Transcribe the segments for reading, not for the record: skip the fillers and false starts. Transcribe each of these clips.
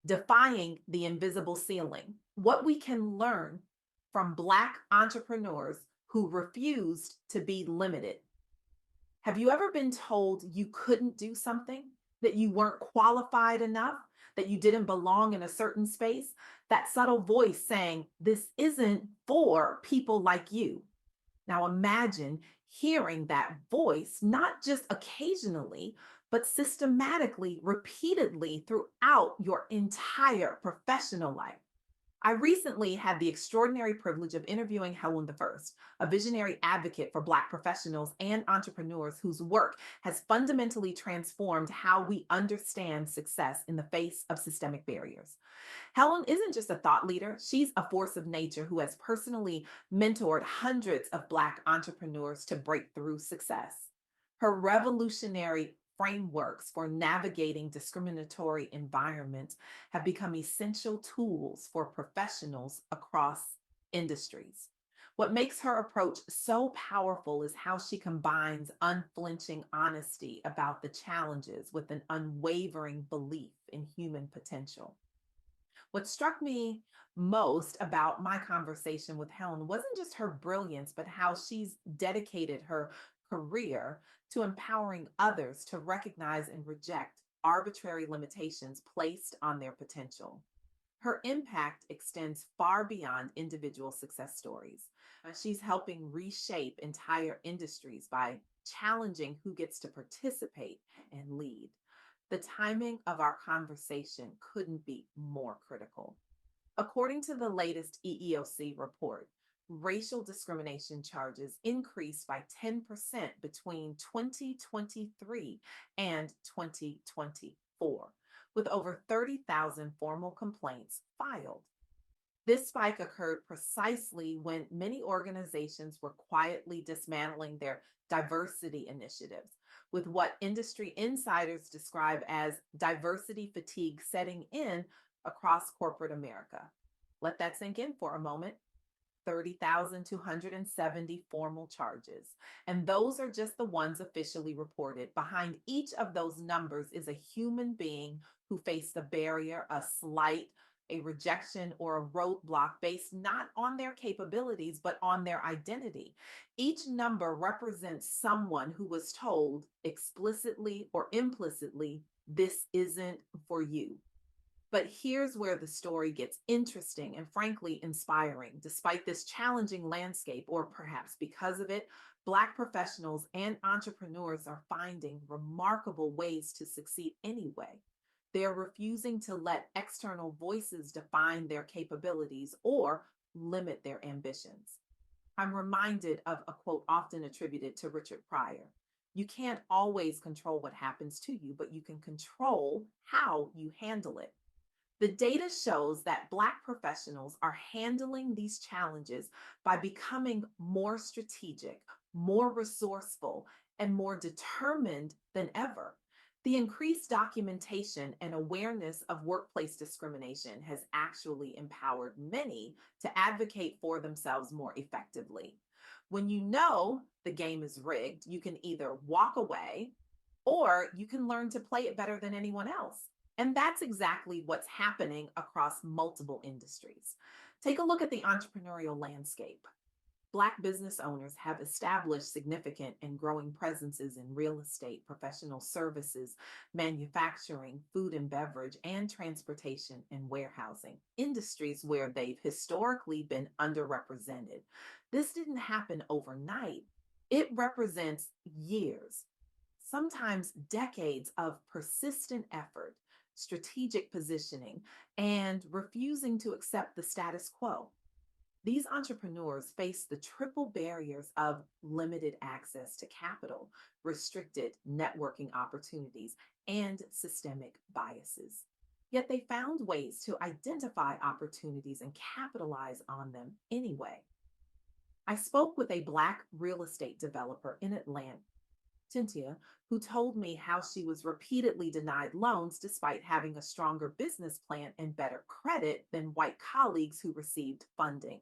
Defying the Invisible Ceiling: What We Can Learn from Black Entrepreneurs Who Refused to Be Limited. Have you ever been told you couldn't do something, that you weren't qualified enough, that you didn't belong in a certain space? That subtle voice saying, "This isn't for people like you." Now imagine hearing that voice not just occasionally, but systematically, repeatedly throughout your entire professional life. I recently had the extraordinary privilege of interviewing Helwn I, a visionary advocate for Black professionals and entrepreneurs whose work has fundamentally transformed how we understand success in the face of systemic barriers. Helen isn't just a thought leader, she's a force of nature who has personally mentored hundreds of Black entrepreneurs to break through success. Her revolutionary frameworks for navigating discriminatory environments have become essential tools for professionals across industries. What makes her approach so powerful is how she combines unflinching honesty about the challenges with an unwavering belief in human potential. What struck me most about my conversation with Helen wasn't just her brilliance, but how she's dedicated her career to empowering others to recognize and reject arbitrary limitations placed on their potential. Her impact extends far beyond individual success stories. She's helping reshape entire industries by challenging who gets to participate and lead. The timing of our conversation couldn't be more critical. According to the latest EEOC report, racial discrimination charges increased by 10% between 2023 and 2024, with over 30,000 formal complaints filed. This spike occurred precisely when many organizations were quietly dismantling their diversity initiatives, with what industry insiders describe as diversity fatigue setting in across corporate America. Let that sink in for a moment. 30,270 formal charges. And those are just the ones officially reported. Behind each of those numbers is a human being who faced a barrier, a slight, a rejection, or a roadblock based not on their capabilities, but on their identity. Each number represents someone who was told explicitly or implicitly, "This isn't for you." But here's where the story gets interesting and frankly inspiring. Despite this challenging landscape, or perhaps because of it, Black professionals and entrepreneurs are finding remarkable ways to succeed anyway. They're refusing to let external voices define their capabilities or limit their ambitions. I'm reminded of a quote often attributed to Richard Pryor: "You can't always control what happens to you, but you can control how you handle it." The data shows that Black professionals are handling these challenges by becoming more strategic, more resourceful, and more determined than ever. The increased documentation and awareness of workplace discrimination has actually empowered many to advocate for themselves more effectively. When you know the game is rigged, you can either walk away or you can learn to play it better than anyone else. And that's exactly what's happening across multiple industries. Take a look at the entrepreneurial landscape. Black business owners have established significant and growing presences in real estate, professional services, manufacturing, food and beverage, and transportation and warehousing, industries where they've historically been underrepresented. This didn't happen overnight, it represents years, sometimes decades of persistent effort, strategic positioning, and refusing to accept the status quo. These entrepreneurs face the triple barriers of limited access to capital, restricted networking opportunities, and systemic biases. Yet they found ways to identify opportunities and capitalize on them anyway. I spoke with a Black real estate developer in Atlanta, Cynthia, who told me how she was repeatedly denied loans despite having a stronger business plan and better credit than white colleagues who received funding.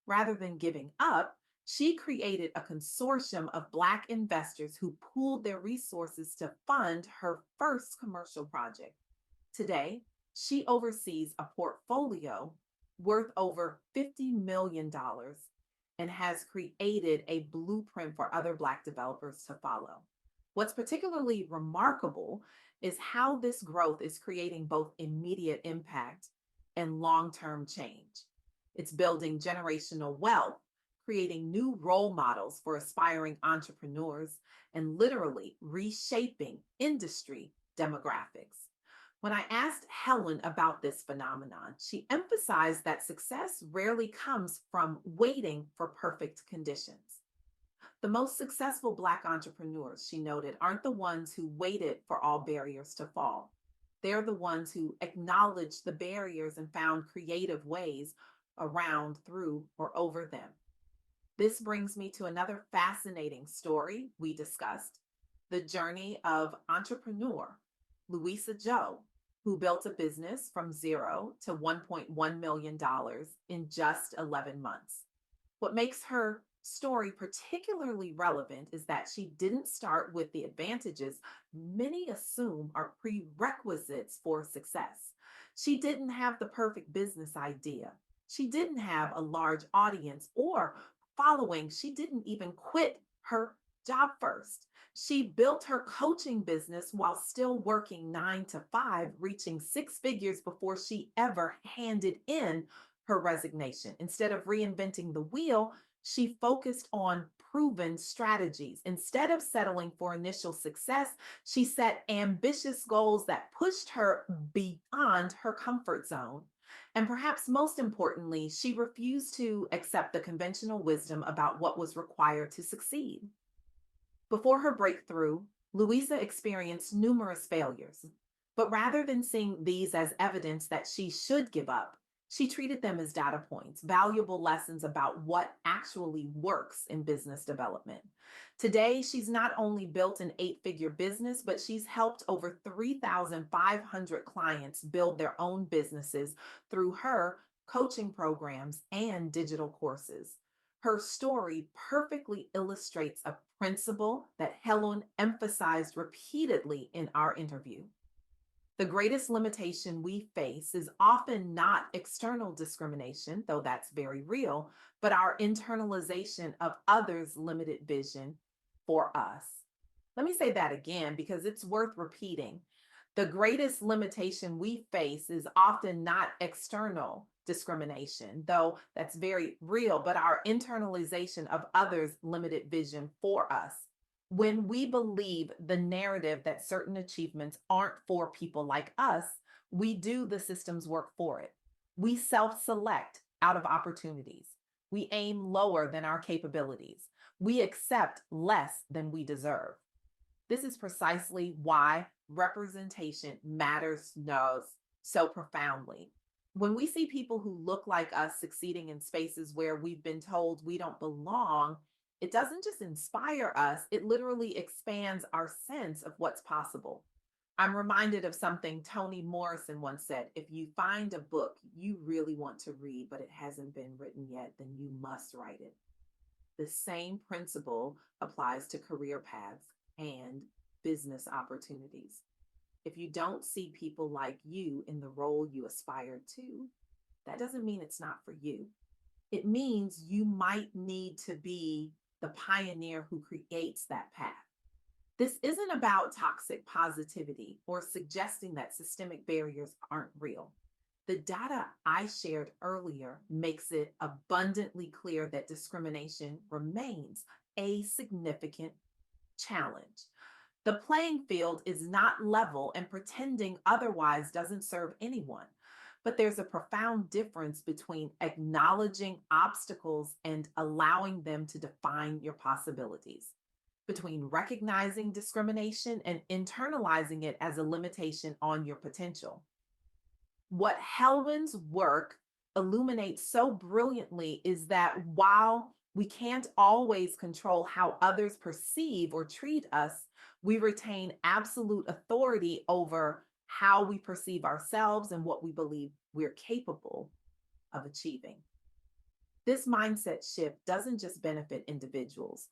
Rather than giving up, she created a consortium of Black investors who pooled their resources to fund her first commercial project. Today, She oversees a portfolio worth over $50 million and has created a blueprint for other Black developers to follow. What's particularly remarkable is how this growth is creating both immediate impact and long term change. It's building generational wealth, creating new role models for aspiring entrepreneurs, and literally reshaping industry demographics. When I asked Helen about this phenomenon, she emphasized that success rarely comes from waiting for perfect conditions. The most successful Black entrepreneurs, she noted, aren't the ones who waited for all barriers to fall. They're the ones who acknowledged the barriers and found creative ways around, through, or over them. This brings me to another fascinating story we discussed, the journey of entrepreneur Louisa Joe, who built a business from zero to $1.1 million in just 11 months. What makes her story particularly relevant is that she didn't start with the advantages many assume are prerequisites for success. She didn't have the perfect business idea. She didn't have a large audience or following. She didn't even quit her job first. She built her coaching business while still working 9 to 5, reaching six figures before she ever handed in her resignation. Instead of reinventing the wheel, she focused on proven strategies. Instead of settling for initial success, she set ambitious goals that pushed her beyond her comfort zone. And perhaps most importantly, she refused to accept the conventional wisdom about what was required to succeed. Before her breakthrough, Louisa experienced numerous failures. But rather than seeing these as evidence that she should give up, she treated them as data points, valuable lessons about what actually works in business development. Today, she's not only built an eight-figure business, but she's helped over 3,500 clients build their own businesses through her coaching programs and digital courses. Her story perfectly illustrates a principle that Helen emphasized repeatedly in our interview. The greatest limitation we face is often not external discrimination, though that's very real, but our internalization of others' limited vision for us. Let me say that again because it's worth repeating. The greatest limitation we face is often not external discrimination, though that's very real, but our internalization of others' limited vision for us. When we believe the narrative that certain achievements aren't for people like us, we do the system's work for it. We self select out of opportunities. We aim lower than our capabilities. We accept less than we deserve. This is precisely why representation matters knows so profoundly. When we see people who look like us succeeding in spaces where we've been told we don't belong, it doesn't just inspire us, it literally expands our sense of what's possible. I'm reminded of something Toni Morrison once said: if you find a book you really want to read, but it hasn't been written yet, then you must write it. The same principle applies to career paths and business opportunities. If you don't see people like you in the role you aspire to, that doesn't mean it's not for you. It means you might need to be the pioneer who creates that path. This isn't about toxic positivity or suggesting that systemic barriers aren't real. The data I shared earlier makes it abundantly clear that discrimination remains a significant challenge. The playing field is not level, and pretending otherwise doesn't serve anyone. But there's a profound difference between acknowledging obstacles and allowing them to define your possibilities, between recognizing discrimination and internalizing it as a limitation on your potential. What Helwen's work illuminates so brilliantly is that while we can't always control how others perceive or treat us, we retain absolute authority over how we perceive ourselves and what we believe we're capable of achieving. This mindset shift doesn't just benefit individuals,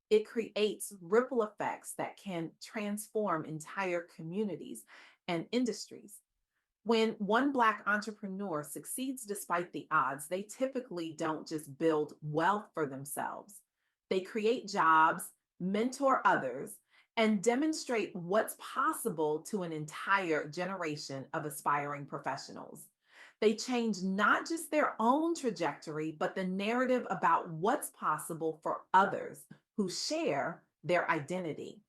it creates ripple effects that can transform entire communities and industries. When one Black entrepreneur succeeds despite the odds, they typically don't just build wealth for themselves. They create jobs, mentor others, and demonstrate what's possible to an entire generation of aspiring professionals. They change not just their own trajectory, but the narrative about what's possible for others who share their identity.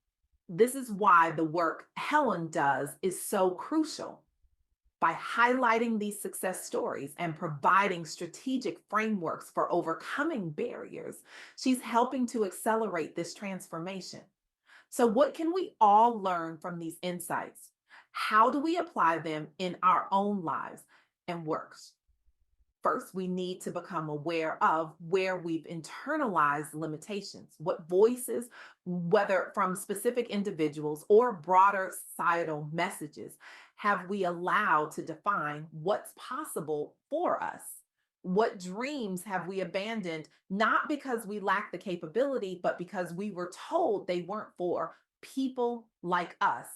This is why the work Helen does is so crucial. By highlighting these success stories and providing strategic frameworks for overcoming barriers, she's helping to accelerate this transformation. So, what can we all learn from these insights? How do we apply them in our own lives and works? First, we need to become aware of where we've internalized limitations, what voices, whether from specific individuals or broader societal messages, have we allowed to define what's possible for us? What dreams have we abandoned, not because we lack the capability, but because we were told they weren't for people like us?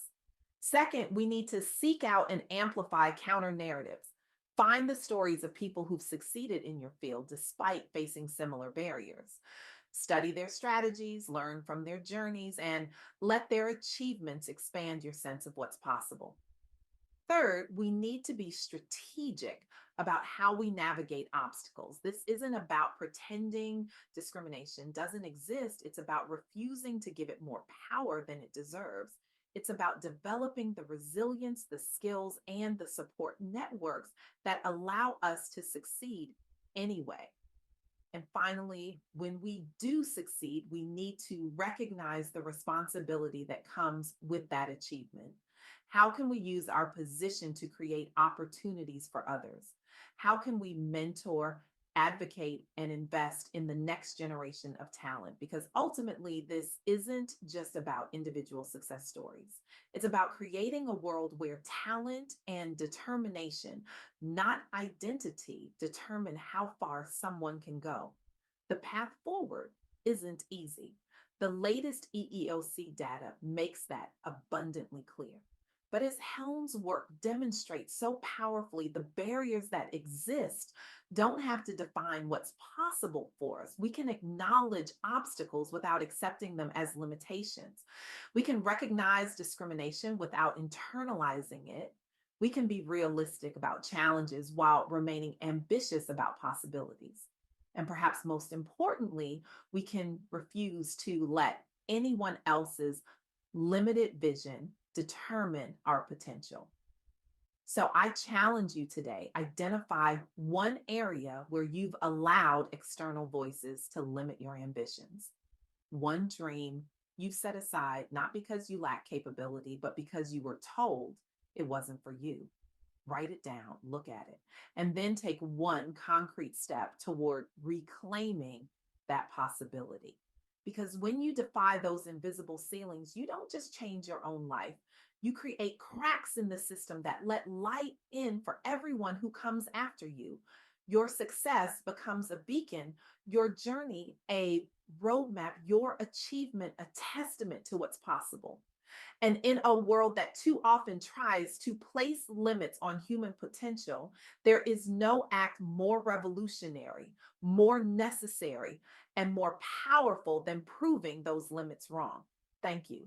Second, we need to seek out and amplify counter narratives. Find the stories of people who've succeeded in your field despite facing similar barriers. Study their strategies, learn from their journeys, and let their achievements expand your sense of what's possible. Third, we need to be strategic about how we navigate obstacles. This isn't about pretending discrimination doesn't exist, it's about refusing to give it more power than it deserves. It's about developing the resilience, the skills, and the support networks that allow us to succeed anyway. And finally, when we do succeed, we need to recognize the responsibility that comes with that achievement. How can we use our position to create opportunities for others? How can we mentor, advocate, and invest in the next generation of talent? Because ultimately, this isn't just about individual success stories. It's about creating a world where talent and determination, not identity, determine how far someone can go. The path forward isn't easy. The latest EEOC data makes that abundantly clear. But as Helm's work demonstrates so powerfully, the barriers that exist don't have to define what's possible for us. We can acknowledge obstacles without accepting them as limitations. We can recognize discrimination without internalizing it. We can be realistic about challenges while remaining ambitious about possibilities. And perhaps most importantly, we can refuse to let anyone else's limited vision determine our potential. So I challenge you today, identify one area where you've allowed external voices to limit your ambitions. One dream you set aside, not because you lack capability, but because you were told it wasn't for you. Write it down, look at it, and then take one concrete step toward reclaiming that possibility. Because when you defy those invisible ceilings, you don't just change your own life, you create cracks in the system that let light in for everyone who comes after you. Your success becomes a beacon, your journey a roadmap, your achievement a testament to what's possible. And in a world that too often tries to place limits on human potential, there is no act more revolutionary, more necessary, and more powerful than proving those limits wrong. Thank you.